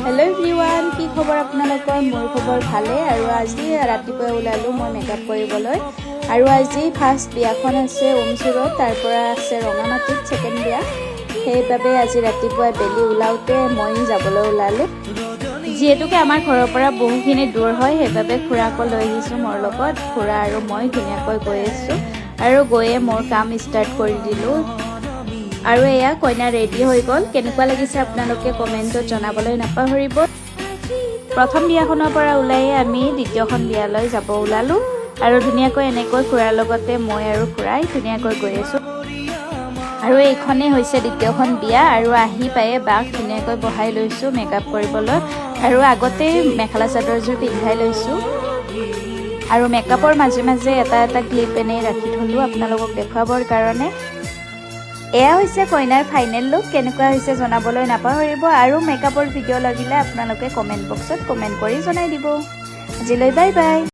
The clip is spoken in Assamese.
हेलो एवरीवन की खबर आपनालोকৰ मोर खबर भाले আৰু আজি ৰাতিপুৱা ওলালো মই মেকআপ কৰিবলৈ আৰু আজি ফাৰ্স্ট বিয়াখন আছে ওমচুৰত তাৰ পৰা আছে ৰঙামাটিত সেকেন্ড বিয়া সেইবাবে আজি ৰাতিপুৱা বেলি ওলাওতে মই যাবলৈ ওলালো যেহেতুকে আমাৰ ঘৰৰ পৰা বহুখিনি দূৰ হয় সেইবাবে খুৰাক লৈ আহিছো মোৰ লগত খুৰা আৰু মই ধুনীয়াকৈ গৈ আছো আৰু গৈয়ে মোৰ কাম ষ্টাৰ্ট কৰি দিলো আৰু এয়া কইনা ৰেডি হৈ গল কেনেকুৱা লাগিছে আপোনালোকে কমেন্টত জনাবলৈ নাপাহৰিব প্ৰথম বিয়াখনৰ পৰা ওলাই আমি দ্বিতীয়খন বিয়ালৈ যাব ওলালো আৰু ধুনীয়াকৈ এনেকৈ খুৰাৰ লগতে মই আৰু খুৰাই ধুনীয়াকৈ গৈ আছো আৰু এইখনে হৈছে দ্বিতীয়খন বিয়া আৰু আহি পায়ে বাক ধুনীয়াকৈ বহাই লৈছো মেকআপ কৰিবলৈ আৰু আগতে মেখেলা চাদৰযোৰ পিন্ধাই লৈছো আৰু মেকআপৰ মাজে মাজে এটা ক্লিপ এনে ৰাখি থলো আপোনালোকক দেখুৱাবৰ কাৰণে এয়া হৈছে কইনাৰ ফাইনেল লুক কেনেকুৱা হৈছে জনাবলৈ নাপাহৰিব আৰু মেকআপৰ ভিডিও লাগিলে আপোনালোকে কমেন্ট বক্সত কমেন্ট কৰি জনাই দিব আজিলৈ বাই বাই